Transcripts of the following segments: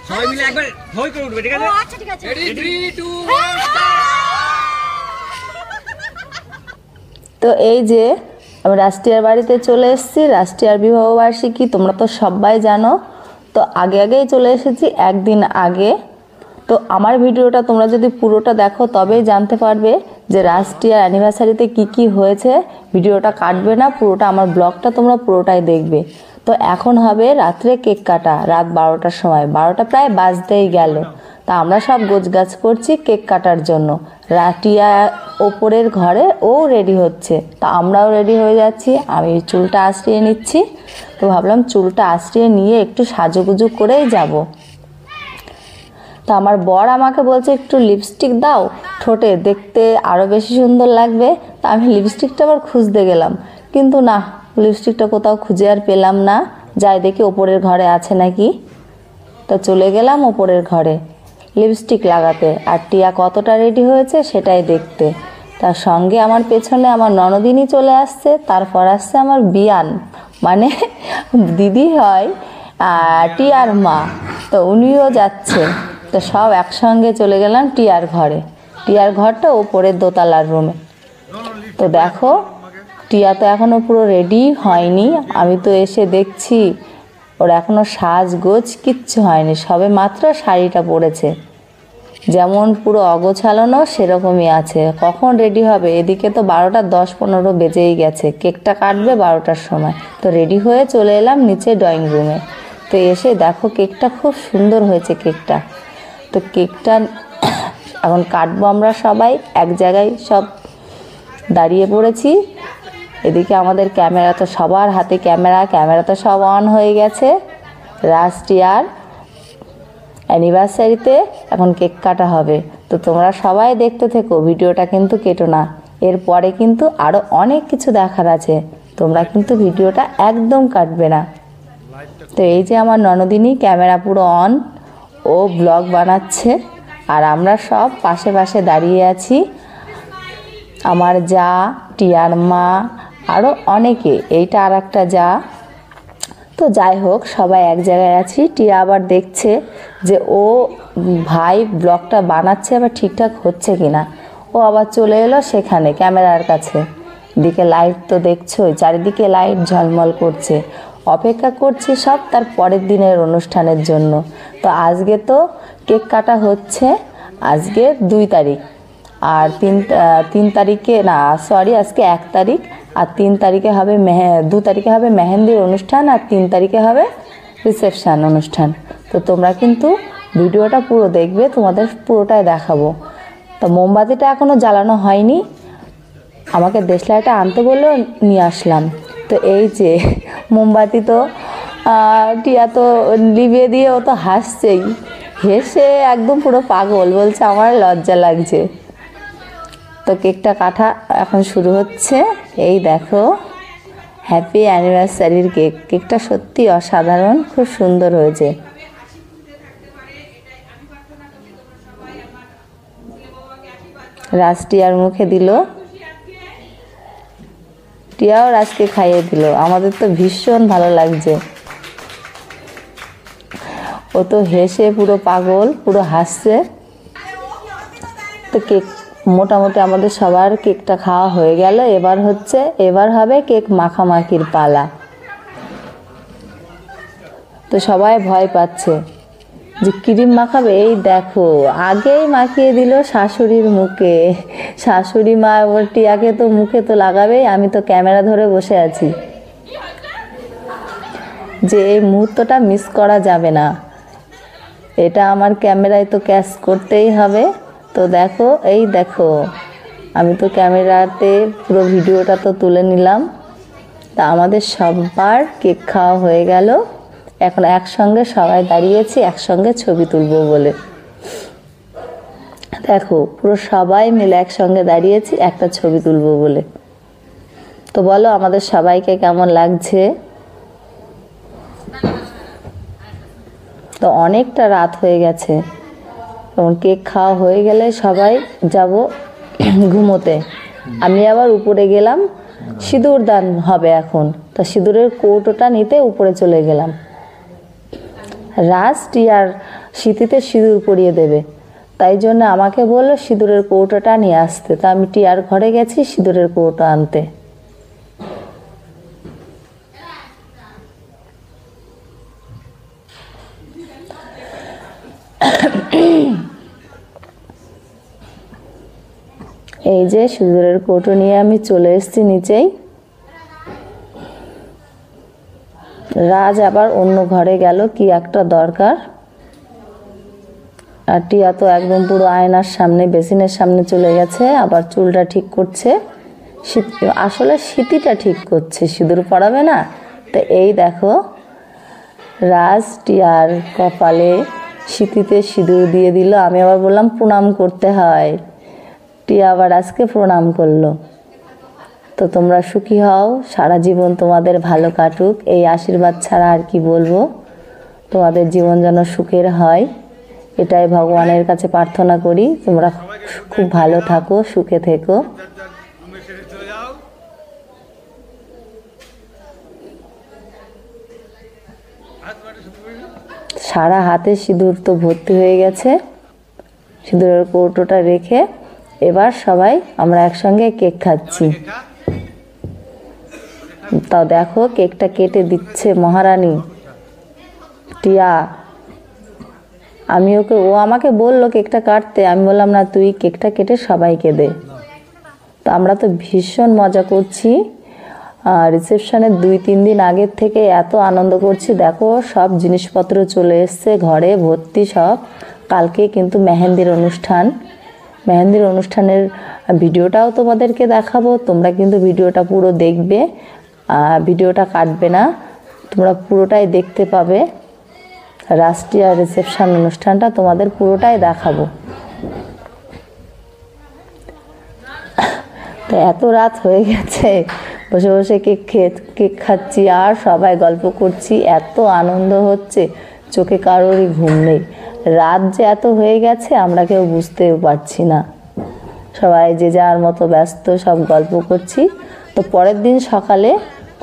সবাই মিলে একবার হই করে উঠবে, ঠিক আছে? আচ্ছা ঠিক আছে, রেডি 3 2 1 তো এই যে আমি রাষ্ট্রীয়ার বাড়িতে চলে এসেছি। রাষ্ট্রীয়ার বিবাহবার্ষিকী তোমরা তো সবাই জানো। তো আগেই চলে এসেছি, একদিন আগে। তো আমার ভিডিওটা তোমরা যদি পুরোটা দেখো তবেই জানতে পারবে যে রাষ্ট্রীয়ার অ্যানিভার্সারিতে কি হয়েছে। ভিডিওটা কাটবে না, পুরোটা আমার ব্লগটা তোমরা পুরোটাই দেখবে। তো এখন হবে রাত্রে কেক কাটা, রাত 12টার সময়, 12টা প্রায় বাজতেই গেল। তা আমরা সব গোছগাছ করছি কেক কাটার জন্য। টিয়া ওপরের ঘরে ও রেডি হচ্ছে, তা আমরাও রেডি হয়ে যাচ্ছি। আমি চুলটা আঁচড়িয়ে নিচ্ছি। তো ভাবলাম চুলটা আঁচড়িয়ে নিয়ে একটু সাজুগুজু করেই যাব। তো আমার বর আমাকে বলছে একটু লিপস্টিক দাও ঠোঁটে, দেখতে আরও বেশি সুন্দর লাগবে। তা আমি লিপস্টিকটা আবার খুঁজতে গেলাম, কিন্তু না, লিপস্টিকটা কোথাও খুঁজে আর পেলাম না। যাই দেখি ওপরের ঘরে আছে নাকি। তো চলে গেলাম ওপরের ঘরে লিপস্টিক লাগাতে, আর টিয়া কতটা রেডি হয়েছে সেটাই দেখতে। তার সঙ্গে আমার পেছনে আমার ননদিনী চলে আসছে, তারপর আসছে আমার বিয়ান, মানে দিদি হয় টিয়ার মা। তো উনিও যাচ্ছে। তো সব একসঙ্গে চলে গেলাম টিয়ার ঘরে। টিয়ার ঘরটা ওপরের দোতলার রুমে। তো দেখো টিয়া তো এখনও পুরো রেডি হয়নি। আমি তো এসে দেখছি ওর এখনও সাজগোজ কিচ্ছু হয়নি, সবে মাত্র শাড়িটা পরেছে। যেমন পুরো অগোছালো সেরকমই আছে। কখন রেডি হবে? এদিকে তো 12টা 10-15 বেজেই গেছে, কেকটা কাটবে 12টার সময়। তো রেডি হয়ে চলে এলাম নিচে ড্রয়িং রুমে। তো এসে দেখো কেকটা খুব সুন্দর হয়েছে কেকটা। তো কেকটা এখন কাটবো আমরা সবাই এক জায়গায় সব দাঁড়িয়ে পড়েছি। এদিকে আমাদের ক্যামেরা তো সবার হাতে ক্যামেরা তো সব অন হয়ে গেছে। রাষ্ট্রীয়ার অ্যানিভার্সারিতে এখন কেক কাটা হবে। তো তোমরা সবাই দেখতে থেকো, ভিডিওটা কিন্তু কেটো না। এরপরে কিন্তু আরও অনেক কিছু দেখার আছে, তোমরা কিন্তু ভিডিওটা একদম কাটবে না। তো এই যে আমার ননদিনী ক্যামেরা পুরো অন, ও ব্লগ বানাচ্ছে, আর আমরা সব পাশে পাশে দাঁড়িয়ে আছি। আমার যা, টিয়ার মা, আরও অনেকে, এইটা আর একটা যা। তো যাই হোক সবাই এক জায়গায় আছি। টিয়া আবার দেখছে যে ও ভাই ব্লগটা বানাচ্ছে আবার ঠিকঠাক হচ্ছে কিনা। ও আবার চলে এলো সেখানে ক্যামেরার কাছে। দিকে লাইট তো দেখছোই, চারিদিকে লাইট ঝলমল করছে। অপেক্ষা করছি সব তার পরের দিনের অনুষ্ঠানের জন্য। তো আজকে তো কেক কাটা হচ্ছে, আজকে 2 তারিখ, আর 3 তারিখে না, সরি আজকে 1 তারিখ, আর 3 তারিখে হবে 2 তারিখে হবে মেহেন্দির অনুষ্ঠান, আর 3 তারিখে হবে রিসেপশান অনুষ্ঠান। তো তোমরা কিন্তু ভিডিওটা পুরো দেখবে, তোমাদের পুরোটাই দেখাবো। তো মোমবাতিটা এখনও জ্বালানো হয়নি, আমাকে দেশলাইটা আনতে বললেও নিয়ে আসলাম। তো এই যে মোমবাতি তো টিয়া তো লিভিয়ে দিয়ে ও তো হাসছেই, হেসে একদম পুরো পাগল, বলছে আমার লজ্জা লাগছে। তো কেকটা কাটা এখন শুরু হচ্ছে। এই দেখো হ্যাপি অ্যানিভার্সারির কেক। কেকটা সত্যি অসাধারণ, খুব সুন্দর হয়েছে। রাজ টিয়ার মুখে দিল, টিয়াও রাজকে খাইয়ে দিল। আমাদের তো ভীষণ ভালো লাগছে। ও তো হেসে পুরো পাগল, পুরো হাসছে। তো কেক মোটামুটি আমাদের সবার কেকটা খাওয়া হয়ে গেল। এবার হবে কেক মাখামাখির পালা। তো সবাই ভয় পাচ্ছে যে ক্রিম মাখাবে। এই দেখো আগেই মাখিয়ে দিল শাশুড়ির মুখে। শাশুড়ি মা ওর টিয়াকে তো মুখে তো লাগাবেই, আমি তো ক্যামেরা ধরে বসে আছি যে এই মুহূর্তটা মিস করা যাবে না, এটা আমার ক্যামেরায় তো ক্যাচ করতেই হবে। তো দেখো এই দেখো আমি তো ক্যামেরাতে পুরো ভিডিওটা তো তুলে নিলাম। তা আমাদের সবার কেক খাওয়া হয়ে গেল। এখন একসঙ্গে সবাই দাঁড়িয়েছি একসঙ্গে ছবি তুলবো বলে। দেখো পুরো সবাই মিলে একসঙ্গে দাঁড়িয়েছি একটা ছবি তুলবো বলে। তো বলো আমাদের সবাইকে কেমন লাগছে? তো অনেকটা রাত হয়ে গেছে, এবং কেক খাওয়া হয়ে গেলে সবাই যাব ঘুমোতে। আমি আবার উপরে গেলাম, সিঁদুর দান হবে এখন। তো সিঁদুরের কৌটোটা নিতে উপরে চলে গেলাম। রাজ টিয়ার সিঁথিতে সিঁদুর পরিয়ে দেবে, তাই জন্য আমাকে বললো সিঁদুরের কৌটোটা নিয়ে আসতে। তা আমি টিয়ার ঘরে গেছি সিঁদুরের কৌটো আনতে। এই যে সিঁদুরের কৌটো নিয়ে আমি চলে এসেছি নিচেই। রাজ আবার অন্য ঘরে গেল কি একটা দরকার, আর টিয়া তো একদম পুরো আয়নার সামনে বেসিনের সামনে চলে গেছে, আবার চুলটা ঠিক করছে, আসলে সিঁথিটা ঠিক করছে, সিঁদুর পরাবে না। তো এই দেখো রাজ টিয়ার কপালে সিঁথিতে সিঁদুর দিয়ে দিল। আমি আবার বললাম প্রণাম করতে হয়, টিয়া আবার আজকে প্রণাম করলো। তো তোমরা সুখী হও, সারা জীবন তোমাদের ভালো কাটুক, এই আশীর্বাদ ছাড়া আর কি বলবো। তোমাদের জীবন যেন সুখের হয়, এটাই ভগবানের কাছে প্রার্থনা করি। তোমরা খুব ভালো থাকো, সুখে থেকো। সারা হাতে সিঁদুর তো ভর্তি হয়ে গেছে। সিঁদুরের কৌটোটা রেখে এবার সবাই আমরা একসঙ্গে কেক খাচ্ছি। তাও দেখো কেকটা কেটে দিচ্ছে মহারানী টিয়া। ও আমাকে বললো কেকটা কাটতে, আমি বললাম না, তুই কেকটা কেটে সবাইকে দে। তো আমরা তো ভীষণ মজা করছি। রিসেপশনের 2-3 দিন আগের থেকে এত আনন্দ করছি। দেখো সব জিনিসপত্র চলে এসছে ঘরে ভর্তি সব। কালকে কিন্তু মেহেন্দির অনুষ্ঠানের ভিডিওটাও তোমাদেরকে দেখাবো। তোমরা কিন্তু ভিডিওটা পুরো দেখবে, ভিডিওটা কাটবে না, তোমরা পুরোটাই দেখতে পাবে। রাষ্ট্রীয় রিসেপশন অনুষ্ঠানটা তোমাদের পুরোটাই দেখাবো। তো এত রাত হয়ে গেছে, বসে বসে কেক খাচ্ছি আর সবাই গল্প করছি, এত আনন্দ হচ্ছে, চোখে কারোরই ঘুম নেই। রাত যে এত হয়ে গেছে আমরা কেউ বুঝতেও পারছি না, সবাই যে যার মতো ব্যস্ত, সব গল্প করছি। তো পরের দিন সকালে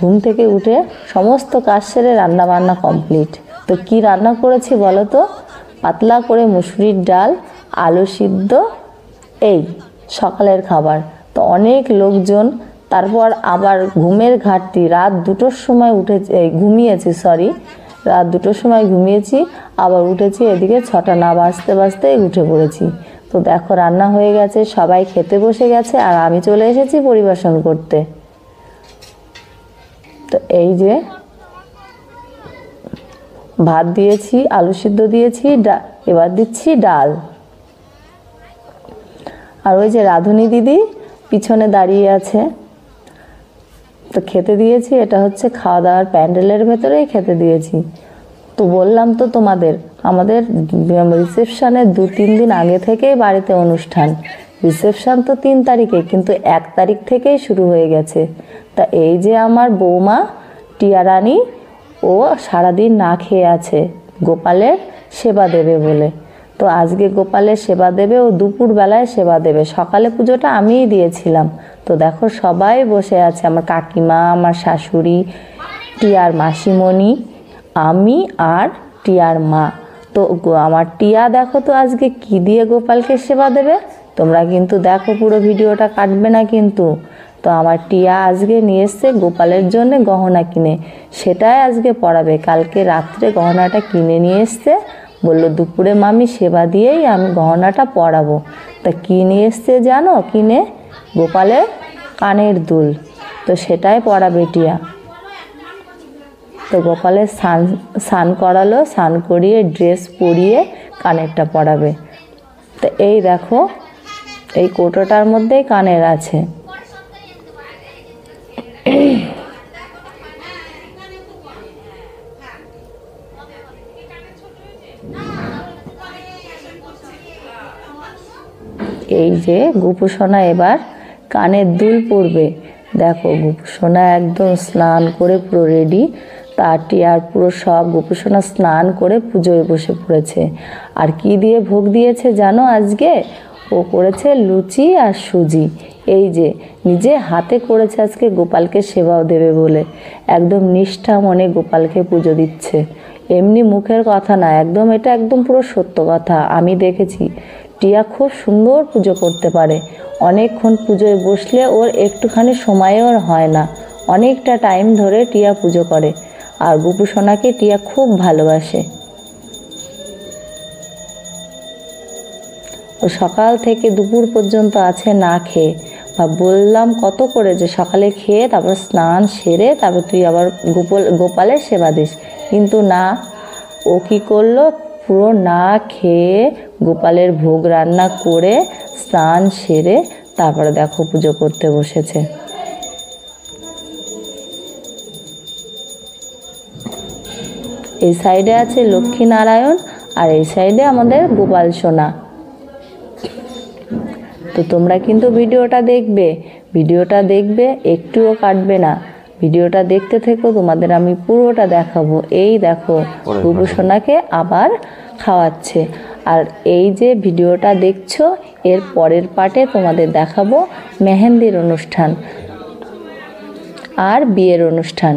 ঘুম থেকে উঠে সমস্ত কাজ সেরে রান্না বান্না কমপ্লিট। তো কি রান্না করেছি বলো তো? পাতলা করে মুসুরির ডাল, আলু সিদ্ধ, এই সকালের খাবার। তো অনেক লোকজন, তারপর আবার ঘুমের ঘাটতি, রাত 2টোর সময় রাত 2টোর সময় ঘুমিয়েছি, আবার উঠেছি এদিকে 6টা না বাজতেই উঠে পড়েছি। তো দেখো রান্না হয়ে গেছে, সবাই খেতে বসে গেছে, আর আমি চলে এসেছি পরিবেশন করতে। তো এই যে ভাত দিয়েছি, আলু সিদ্ধ দিয়েছি, এবার দিচ্ছি ডাল। আর ওই যে রাঁধুনি দিদি পিছনে দাঁড়িয়ে আছে, তো খেতে দিয়েছি। এটা হচ্ছে খাওয়া দাওয়ার প্যান্ডেলের ভেতরেই খেতে দিয়েছি। তো বললাম তো তোমাদের, আমাদের রিসেপশনের 2-3 দিন আগে থেকেই বাড়িতে অনুষ্ঠান। রিসেপশন তো 3 তারিখে, কিন্তু 1 তারিখ থেকেই শুরু হয়ে গেছে। তা এই যে আমার বৌমা টিয়া রানী, ও সারাদিন না খেয়ে আছে গোপালের সেবা দেবে বলে। তো আজকে গোপালের সেবা দেবে, ও দুপুরবেলায় সেবা দেবে, সকালে পুজোটা আমিই দিয়েছিলাম। তো দেখো সবাই বসে আছে, আমার কাকিমা, আমার শাশুড়ি, টিয়ার মাসিমণি, আমি আর টিয়ার মা। তো আমার টিয়া দেখো তো আজকে কি দিয়ে গোপালকে সেবা দেবে। তোমরা কিন্তু দেখো, পুরো ভিডিওটা কাটবে না কিন্তু। তো আমার টিয়া আজকে নিয়ে এসছে গোপালের জন্য গহনা কিনে, সেটাই আজকে পরাবে। কালকে রাত্রে গহনাটা কিনে নিয়ে এসছে, বললো দুপুরে মামি সেবা দিয়েই আমি গহনাটা পরাবো। তা কি নিয়ে এসছে জানো? কিনে গোপালের কানের দুল, তো সেটাই পরাবে টিয়া। তো গোপালের স্নান করালো, স্নান করিয়ে ড্রেস পরিয়ে কানেরটা পরাবে। তো এই দেখো এই কৌটোটার মধ্যেই কানের আছে। এই যে গোপুসোনা এবার কানের দুল পরবে। দেখো গোপুসোনা একদম স্নান করে পুরো রেডি, তার টিয়ার পুরো সব গোপুসোনা স্নান করে পুজোয় বসে পড়েছে। আর কি দিয়ে ভোগ দিয়েছে জানো? আজকে ও করেছে লুচি আর সুজি। এই যে নিজে হাতে করেছে আজকে গোপালকে সেবাও দেবে বলে, একদম নিষ্ঠা মনে গোপালকে পুজো দিচ্ছে। এমনি মুখের কথা না, একদম এটা একদম পুরো সত্য কথা। আমি দেখেছি টিয়া খুব সুন্দর পুজো করতে পারে। অনেকক্ষণ পুজোয় বসলে ওর একটুখানি সময়ও হয় না, অনেকটা টাইম ধরে টিয়া পুজো করে। আর গুপু সোনাকে টিয়া খুব ভালোবাসে। ও সকাল থেকে দুপুর পর্যন্ত আছে না খেয়ে। বা বললাম কত করে যে সকালে খেয়ে তারপর স্নান সেরে তারপর তুই আবার গোপালের সেবা দিস, কিন্তু না, ও কী করলো, পুরো না খেয়ে গোপালের ভোগ রান্না করে স্নান সেরে তারপরে দেখো পুজো করতে বসেছে। এই সাইডে আছে লক্ষ্মীনারায়ণ আর এই সাইডে আমাদের গোপাল সোনা। তো তোমরা কিন্তু ভিডিওটা দেখবে, একটুও কাটবে না। ভিডিওটা দেখতে থেকো, তোমাদের আমি পুরোটা দেখাবো। এই দেখো গুপু সোনাকে আবার খাওয়াচ্ছে। আর এই যে ভিডিওটা দেখছো এর পরের পার্টে তোমাদের দেখাবো মেহেন্দির অনুষ্ঠান আর বিয়ের অনুষ্ঠান।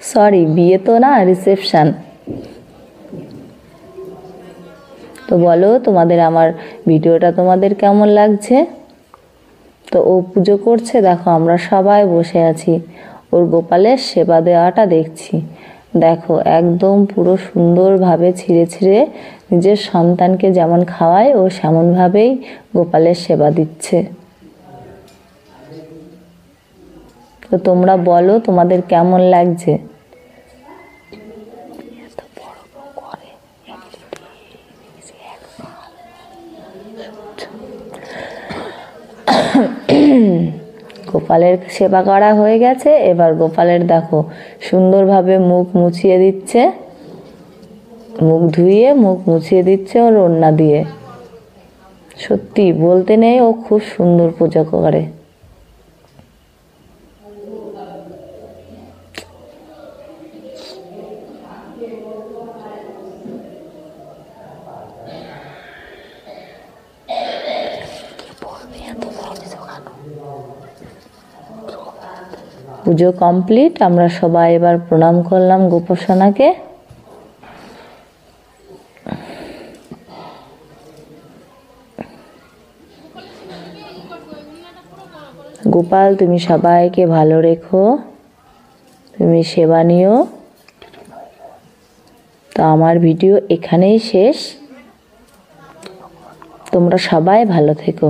সরি, বিয়ে তো না, রিসেপশন। তো বলো তোমাদের আমার ভিডিওটা তোমাদের কেমন লাগছে। তো ও পুজো করছে, দেখো আমরা সবাই বসে আছি, ওর গোপালের সেবা দেওয়াটা দেখছি। দেখো একদম পুরো সুন্দরভাবে ছিঁড়ে ছিঁড়ে নিজের সন্তানকে যেমন খাওয়ায় ও সেমনভাবেই গোপালের সেবা দিচ্ছে। তো তোমরা বলো তোমাদের কেমন লাগছে। গোপালের সেবা করা হয়ে গেছে, এবার গোপালের দেখো সুন্দরভাবে মুখ মুছিয়ে দিচ্ছে, মুখ ধুইয়ে মুখ মুছিয়ে দিচ্ছে ওর ওড়না দিয়ে। সত্যি বলতে নেই, ও খুব সুন্দর পুজো করে। পুজো কমপ্লিট, আমরা সবাই এবার প্রণাম করলাম গোপু সোনাকে। গোপাল তুমি সবাইকে ভালো রেখো, তুমি সেবা নিও। তো আমার ভিডিও এখানেই শেষ, তোমরা সবাই ভালো থেকো।